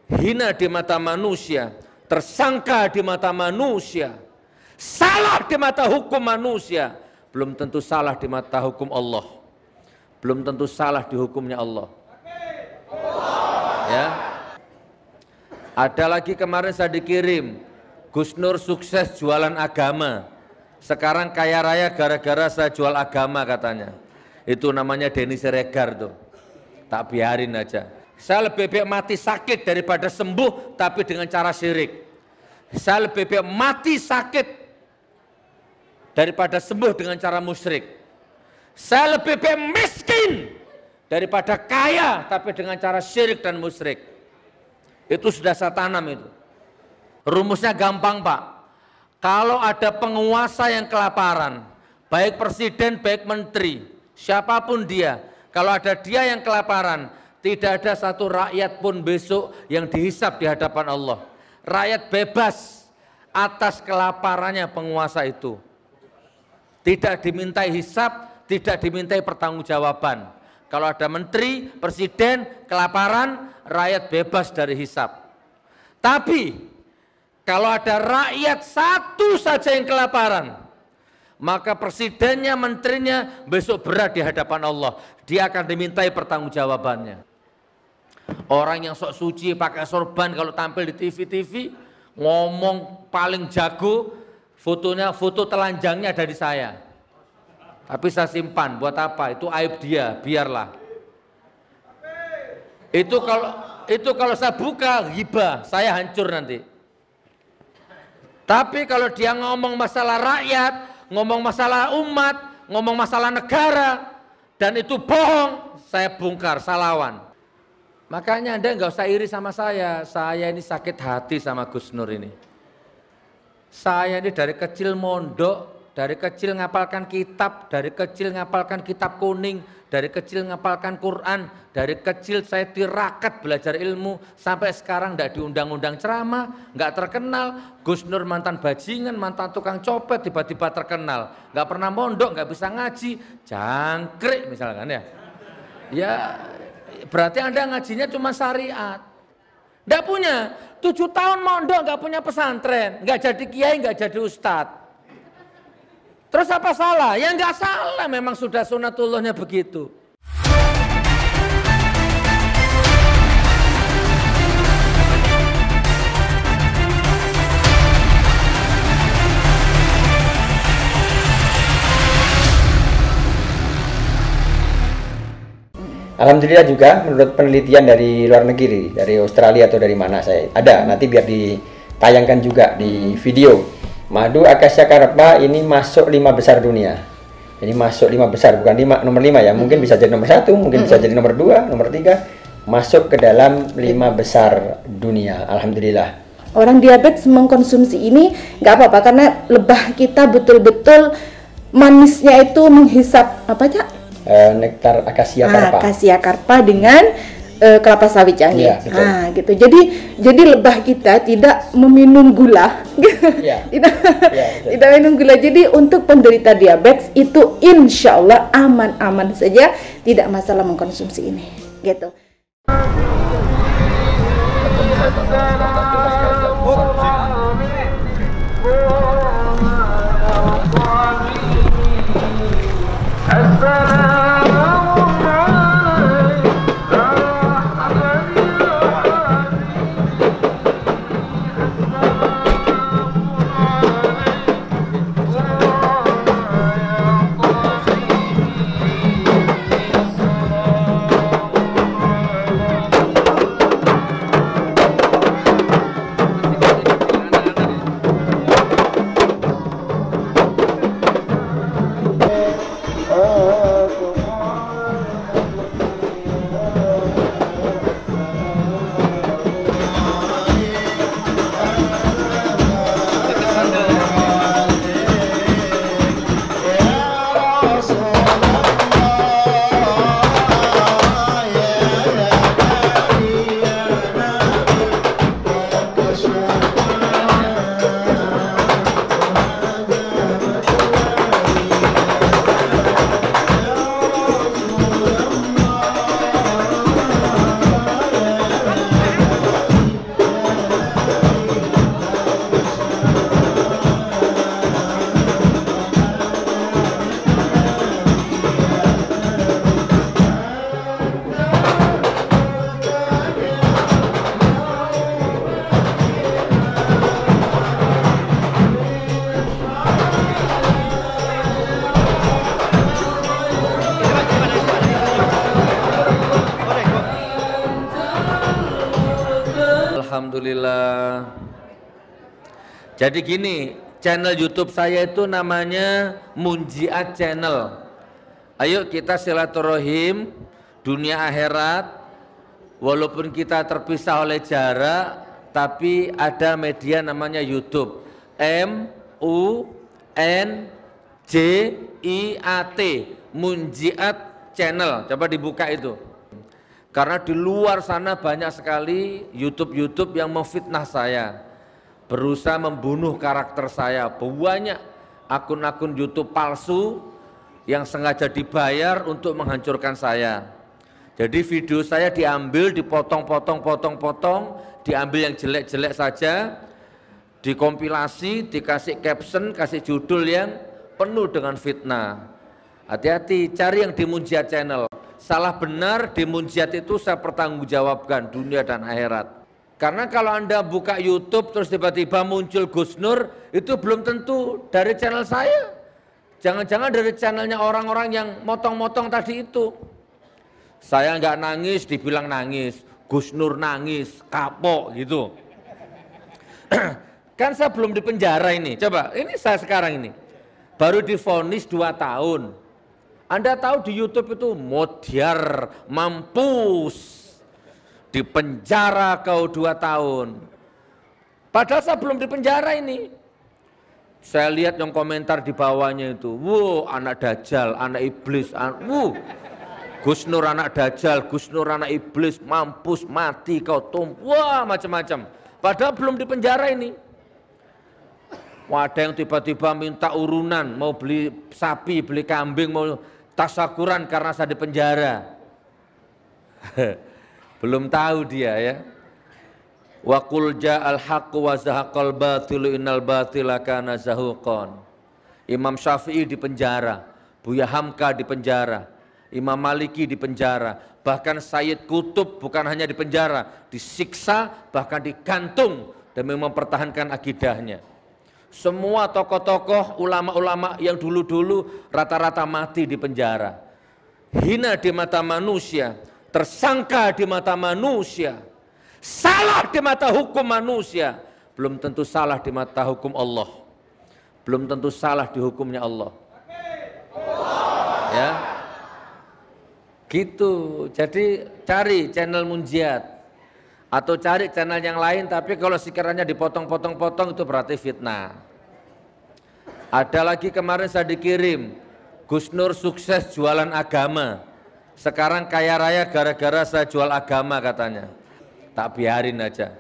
hina di mata manusia, tersangka di mata manusia, salah di mata hukum manusia, belum tentu salah di mata hukum Allah. Belum tentu salah di hukumnya Allah. Ya. Ada lagi kemarin saya dikirim, Gus Nur sukses jualan agama. Sekarang kaya raya gara-gara saya jual agama katanya. Itu namanya Denny Siregar tuh. Tak biarin aja. Saya lebih baik mati sakit daripada sembuh tapi dengan cara syirik. Saya lebih baik mati sakit daripada sembuh dengan cara musyrik. Saya lebih baik miskin daripada kaya tapi dengan cara syirik dan musyrik. Itu sudah saya tanam itu. Rumusnya gampang Pak. Kalau ada penguasa yang kelaparan, baik presiden, baik menteri, siapapun dia, kalau ada dia yang kelaparan, tidak ada satu rakyat pun besok yang dihisap di hadapan Allah. Rakyat bebas atas kelaparannya penguasa itu. Tidak dimintai hisap, tidak dimintai pertanggungjawaban. Kalau ada menteri, presiden, kelaparan, rakyat bebas dari hisap. Tapi kalau ada rakyat satu saja yang kelaparan, maka presidennya, menterinya besok berat di hadapan Allah. Dia akan dimintai pertanggungjawabannya. Orang yang sok suci pakai sorban kalau tampil di TV-TV, ngomong paling jago, fotonya, foto telanjangnya ada di saya. Tapi saya simpan, buat apa? Itu aib dia, biarlah. Itu kalau saya buka ghibah, saya hancur nanti. Tapi kalau dia ngomong masalah rakyat, ngomong masalah umat, ngomong masalah negara, dan itu bohong, saya bongkar, saya lawan. Makanya Anda nggak usah iri sama saya ini sakit hati sama Gus Nur ini. Saya ini dari kecil mondok, dari kecil ngapalkan kitab, dari kecil ngapalkan kitab kuning, dari kecil ngapalkan Quran, dari kecil saya tirakat belajar ilmu, sampai sekarang tidak diundang-undang ceramah, nggak terkenal. Gus Nur mantan bajingan, mantan tukang copet, tiba-tiba terkenal, nggak pernah mondok, nggak bisa ngaji, jangkrik misalkan ya. Ya berarti Anda ngajinya cuma syariat, nggak punya 7 tahun mondok, nggak punya pesantren, nggak jadi kiai, nggak jadi ustadz. Terus apa salah? Ya nggak salah, memang sudah sunatullahnya begitu. Alhamdulillah juga menurut penelitian dari luar negeri, dari Australia atau dari mana saya ada, nanti biar ditayangkan juga di video. Madu Akasya Karpa ini masuk 5 besar dunia. Ini masuk 5 besar, bukan nomor 5 ya. Mungkin bisa jadi nomor 1, mungkin bisa jadi nomor 2, nomor 3. Masuk ke dalam 5 besar dunia. Alhamdulillah. Orang diabetes mengkonsumsi ini nggak apa-apa karena lebah kita betul-betul manisnya itu menghisap apa aja? Nektar Akasya Karpa. Akasya Karpa dengan kelapa sawit canggih. Ya, gitu. Jadi lebah kita tidak meminum gula. Ya. Tidak minum gula. Jadi untuk penderita diabetes itu insya Allah aman-aman saja, tidak masalah mengkonsumsi ini. Gitu. Jadi gini, channel YouTube saya itu namanya Munjiat Channel. Ayo kita silaturahim dunia akhirat, walaupun kita terpisah oleh jarak, tapi ada media namanya YouTube. MUNJIAT, Munjiat Channel. Coba dibuka itu. Karena di luar sana banyak sekali YouTube yang memfitnah saya, berusaha membunuh karakter saya. Banyak akun-akun YouTube palsu yang sengaja dibayar untuk menghancurkan saya. Jadi video saya diambil, dipotong-potong, diambil yang jelek-jelek saja, dikompilasi, dikasih caption, kasih judul yang penuh dengan fitnah. Hati-hati, cari yang di Munjiat Channel. Salah benar di Munjiat itu saya pertanggungjawabkan dunia dan akhirat. Karena kalau Anda buka YouTube terus tiba-tiba muncul Gus Nur, itu belum tentu dari channel saya. Jangan-jangan dari channelnya orang-orang yang motong-motong tadi itu. Saya nggak nangis, dibilang nangis. Gus Nur nangis, kapok gitu. Kan saya belum di penjara ini. Coba, ini saya sekarang ini. Baru divonis 2 tahun. Anda tahu di YouTube itu modiar, mampus. Di penjara kau 2 tahun. Padahal saya belum di penjara ini. Saya lihat yang komentar di bawahnya itu, wow, anak dajjal, anak iblis, Gus Nur anak dajjal, Gus Nur anak iblis, mampus, mati kau wah macam-macam. Padahal belum di penjara ini. Ada yang tiba-tiba minta urunan, mau beli sapi, beli kambing, mau tasakuran karena saya di penjara. Belum tahu dia ya. Wa qul ja'al haqqu wa zahaqal batilu innal batila kana zahuqan. Imam Syafi'i di penjara, Buya Hamka di penjara, Imam Maliki di penjara, bahkan Sayyid Qutb bukan hanya di penjara, disiksa, bahkan digantung demi mempertahankan akidahnya. Semua tokoh-tokoh, ulama-ulama yang dulu-dulu rata-rata mati di penjara. Hina di mata manusia, tersangka di mata manusia, salah di mata hukum manusia, belum tentu salah di mata hukum Allah. Belum tentu salah di hukumnya Allah. Ya. Gitu. Jadi cari channel Munjiat atau cari channel yang lain, tapi kalau sekiranya dipotong-potong-potong itu berarti fitnah. Ada lagi kemarin saya dikirim, Gus Nur sukses jualan agama. Sekarang kaya raya gara-gara saya jual agama katanya. Tak biarin aja.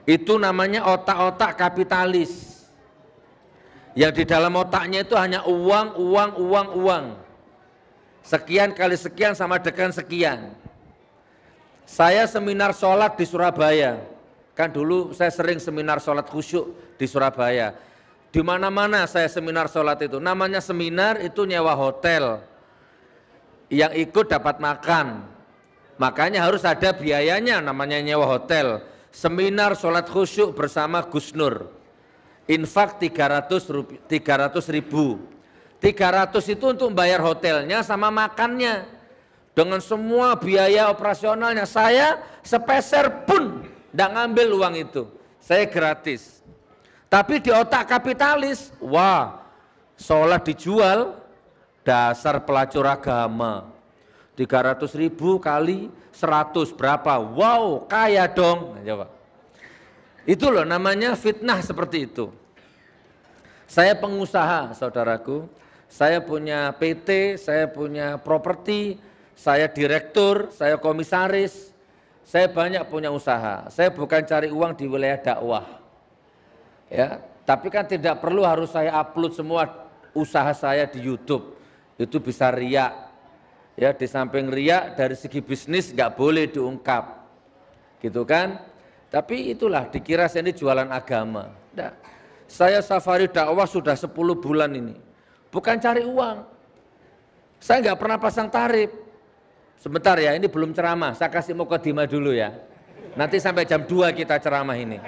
Itu namanya otak-otak kapitalis. Yang di dalam otaknya itu hanya uang. Sekian kali sekian sama dengan sekian. Saya seminar sholat di Surabaya. Kan dulu saya sering seminar sholat khusyuk di Surabaya. Di mana-mana saya seminar sholat itu. Namanya seminar itu nyewa hotel. Yang ikut dapat makan. Makanya harus ada biayanya, namanya nyewa hotel. Seminar sholat khusyuk bersama Gus Nur. Infak 300 ribu. 300 itu untuk bayar hotelnya sama makannya. Dengan semua biaya operasionalnya. Saya sepeser pun tidak ngambil uang itu. Saya gratis. Tapi di otak kapitalis, wah, sholat dijual, dasar pelacur agama. 300 ribu kali 100 berapa? Wow, kaya dong. Coba. Itu loh namanya fitnah seperti itu. Saya pengusaha, saudaraku. Saya punya PT, saya punya properti, saya direktur, saya komisaris. Saya banyak punya usaha. Saya bukan cari uang di wilayah dakwah. Ya, tapi kan tidak perlu harus saya upload semua usaha saya di YouTube. Itu bisa riak. Ya, di samping riak dari segi bisnis nggak boleh diungkap, gitu kan? Tapi itulah dikira saya ini jualan agama. Nah, saya safari dakwah sudah 10 bulan ini, bukan cari uang. Saya nggak pernah pasang tarif. Sebentar ya, ini belum ceramah. Saya kasih mukadimah dulu ya. Nanti sampai jam 2 kita ceramah ini.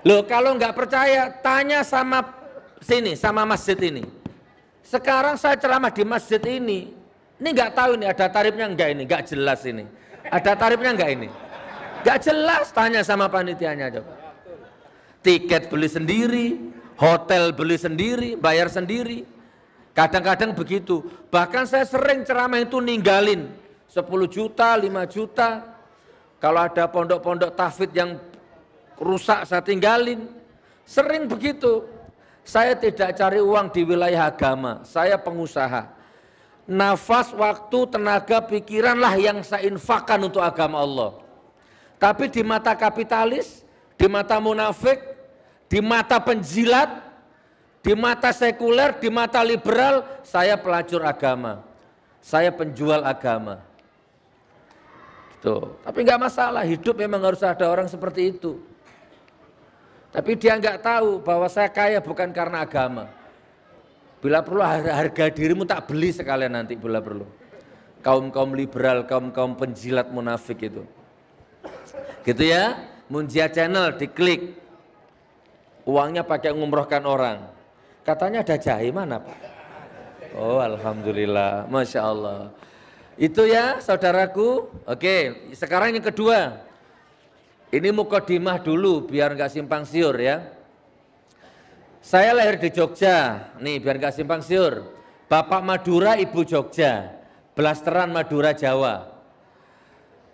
Loh, kalau nggak percaya, tanya sama sini, sama masjid ini. Sekarang saya ceramah di masjid ini nggak tahu ini ada tarifnya enggak ini, nggak jelas ini. Ada tarifnya enggak ini? Nggak jelas, tanya sama panitianya coba. tiket beli sendiri, hotel beli sendiri, bayar sendiri. Kadang-kadang begitu. Bahkan saya sering ceramah itu ninggalin 10 juta, 5 juta. Kalau ada pondok-pondok tahfidz yang rusak saya tinggalin. Sering begitu. Saya tidak cari uang di wilayah agama, saya pengusaha. Nafas, waktu, tenaga, pikiranlah yang saya infakkan untuk agama Allah. Tapi di mata kapitalis, di mata munafik, di mata penjilat, di mata sekuler, di mata liberal, saya pelacur agama. Saya penjual agama. Tuh. Tapi nggak masalah, hidup memang harus ada orang seperti itu. Tapi dia nggak tahu bahwa saya kaya bukan karena agama. Bila perlu harga dirimu tak beli sekalian nanti bila perlu. Kaum-kaum liberal, kaum-kaum penjilat munafik itu. Gitu ya, Munjia Channel diklik. Uangnya pakai ngumrohkan orang. Katanya ada jahe, mana Pak? Oh alhamdulillah, Masya Allah. Itu ya saudaraku. Oke, sekarang yang kedua. Ini mukadimah dulu biar nggak simpang siur ya. Saya lahir di Jogja, nih biar nggak simpang siur. Bapak Madura, Ibu Jogja, blasteran Madura Jawa.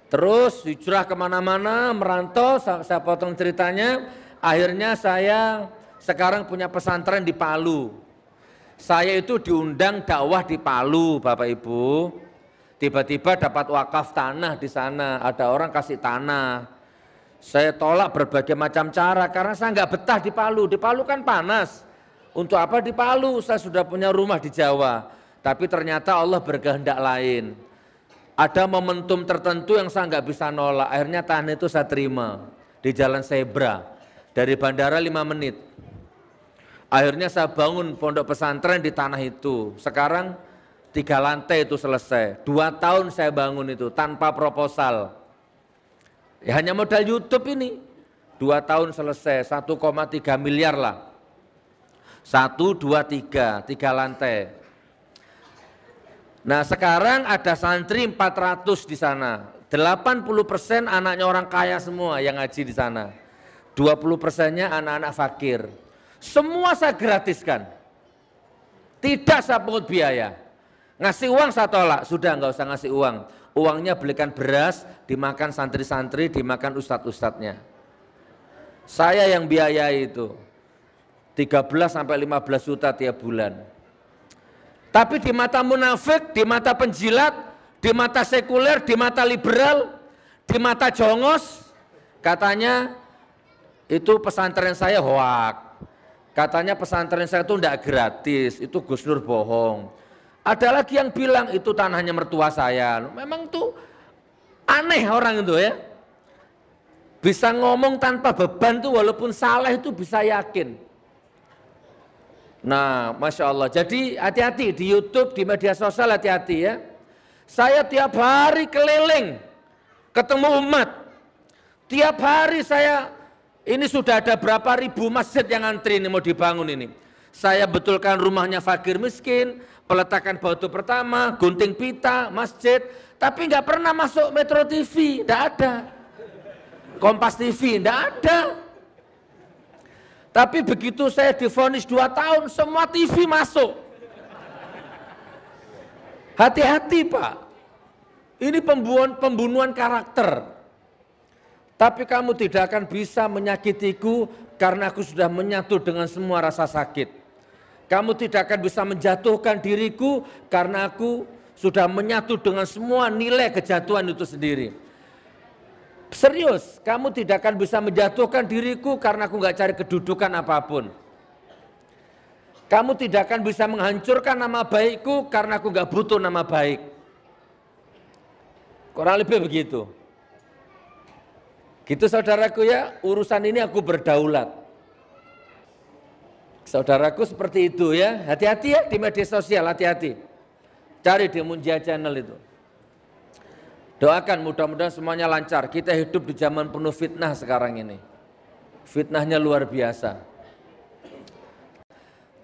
Terus hijrah kemana-mana, merantau, saya potong ceritanya. Akhirnya saya sekarang punya pesantren di Palu. Saya itu diundang dakwah di Palu, Bapak Ibu. Tiba-tiba dapat wakaf tanah di sana, ada orang kasih tanah. Saya tolak berbagai macam cara karena saya nggak betah di Palu. Di Palu kan panas. Untuk apa di Palu? Saya sudah punya rumah di Jawa. Tapi ternyata Allah berkehendak lain. Ada momentum tertentu yang saya nggak bisa nolak. Akhirnya tanah itu saya terima di Jalan Zebra. Dari bandara 5 menit. Akhirnya saya bangun pondok pesantren di tanah itu. Sekarang 3 lantai itu selesai. 2 tahun saya bangun itu tanpa proposal. Ya, hanya modal YouTube ini. 2 tahun selesai, 1,3 miliar lah. 1, 2, 3 lantai. Nah sekarang ada santri 400 di sana. 80% anaknya orang kaya semua yang ngaji di sana. 20%-nya anak-anak fakir. Semua saya gratiskan. Tidak saya pungut biaya. Ngasih uang saya tolak, sudah nggak usah ngasih uang. Uangnya belikan beras, dimakan santri-santri, dimakan ustadz-ustadznya. Saya yang biayai itu. 13 sampai 15 juta tiap bulan. Tapi di mata munafik, di mata penjilat, di mata sekuler, di mata liberal, di mata jongos, katanya itu pesantren saya hoak. Katanya pesantren saya itu enggak gratis, itu Gus Nur bohong. Ada lagi yang bilang itu tanahnya mertua saya. Memang tuh aneh orang itu ya. Bisa ngomong tanpa beban tuh walaupun salah itu bisa yakin. Nah Masya Allah, jadi hati-hati di YouTube, di media sosial hati-hati ya. Saya tiap hari keliling ketemu umat. Tiap hari saya, ini sudah ada berapa ribu masjid yang antri ini mau dibangun ini. Saya betulkan rumahnya fakir miskin, peletakan batu pertama, gunting pita, masjid, tapi nggak pernah masuk Metro TV, nggak ada. Kompas TV, nggak ada. Tapi begitu saya divonis 2 tahun, semua TV masuk. Hati-hati Pak, ini pembunuhan karakter. Tapi kamu tidak akan bisa menyakitiku karena aku sudah menyatu dengan semua rasa sakit. Kamu tidak akan bisa menjatuhkan diriku karena aku sudah menyatu dengan semua nilai kejatuhan itu sendiri. Serius, kamu tidak akan bisa menjatuhkan diriku karena aku nggak cari kedudukan apapun. Kamu tidak akan bisa menghancurkan nama baikku karena aku nggak butuh nama baik. Kurang lebih begitu. Gitu saudaraku ya, urusan ini aku berdaulat. Saudaraku seperti itu ya, hati-hati ya di media sosial, hati-hati. Cari di Munjia Channel itu. Doakan mudah-mudahan semuanya lancar. Kita hidup di zaman penuh fitnah sekarang ini. Fitnahnya luar biasa.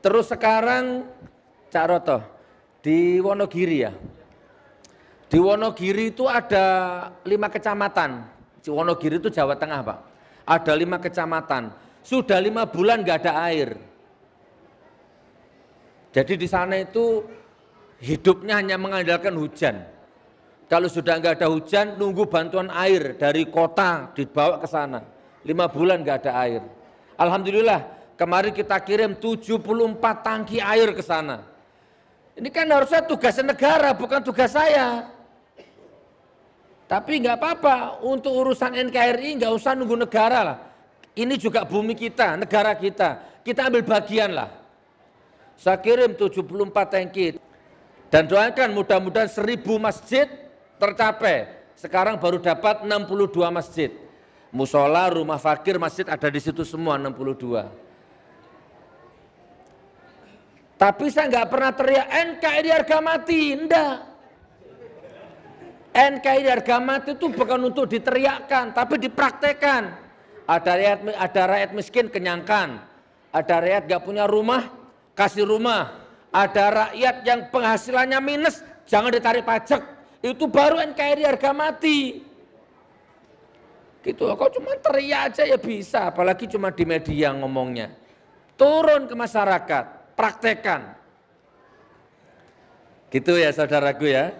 Terus sekarang Cak Roto, di Wonogiri ya. Di Wonogiri itu ada 5 kecamatan. Wonogiri itu Jawa Tengah Pak. Ada 5 kecamatan. sudah 5 bulan nggak ada air. Jadi di sana itu hidupnya hanya mengandalkan hujan. Kalau sudah nggak ada hujan, nunggu bantuan air dari kota dibawa ke sana. 5 bulan nggak ada air. Alhamdulillah, kemarin kita kirim 74 tangki air ke sana. Ini kan harusnya tugas negara, bukan tugas saya. Tapi nggak apa-apa, untuk urusan NKRI nggak usah nunggu negara lah. Ini juga bumi kita, negara kita ambil bagian lah. Saya kirim 74 tangki. Dan doakan mudah-mudahan 1000 masjid tercapai. Sekarang baru dapat 62 masjid. Musola, rumah fakir, masjid ada di situ semua 62. Tapi saya nggak pernah teriak NKRI harga mati, enggak. NKRI harga mati itu bukan untuk diteriakkan, tapi dipraktekkan. Ada rakyat miskin kenyangkan, ada rakyat nggak punya rumah kasih rumah, ada rakyat yang penghasilannya minus jangan ditarik pajak. Itu baru NKRI harga mati. Gitu, kok cuma teriak aja ya bisa, apalagi cuma di media ngomongnya. Turun ke masyarakat, praktekkan. Gitu ya saudaraku ya.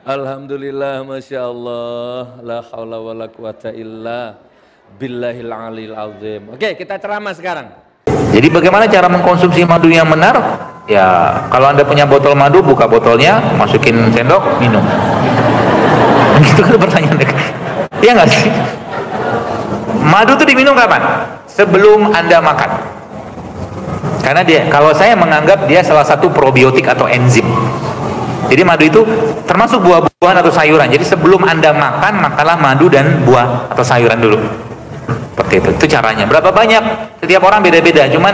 Alhamdulillah, Masya Allah, la haula wa la quwata illa billahil alil azim. Oke, kita ceramah sekarang. Jadi bagaimana cara mengkonsumsi madu yang benar? Ya, kalau Anda punya botol madu, buka botolnya, masukin sendok, minum. Itu kan pertanyaan. Iya nggak sih? Madu itu diminum kapan? Sebelum Anda makan. Karena kalau saya menganggap dia salah satu probiotik atau enzim. Jadi madu itu termasuk buah-buahan atau sayuran. Jadi sebelum Anda makan, makanlah madu dan buah atau sayuran dulu. Seperti itu caranya. Berapa banyak? Setiap orang beda-beda. Cuman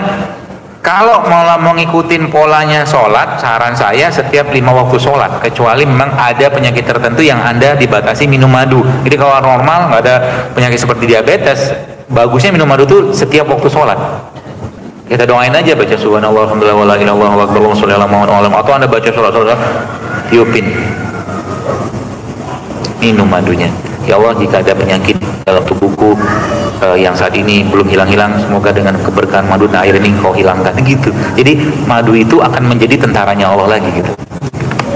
kalau mau ngikutin polanya sholat, saran saya setiap 5 waktu sholat, kecuali memang ada penyakit tertentu yang Anda dibatasi minum madu. Jadi kalau normal, nggak ada penyakit seperti diabetes, bagusnya minum madu itu setiap waktu sholat. Kita doain aja, baca subhanallah, alhamdulillah, wala ilaha illallah, wa akbar, sallallahu alaihi wasallam. Atau Anda baca sholat, tiupin, minum madunya. Ya Allah, jika ada penyakit dalam tubuhku yang saat ini belum hilang-hilang, semoga dengan keberkahan madu dan air ini kau hilangkan, gitu. Jadi madu itu akan menjadi tentaranya Allah lagi gitu.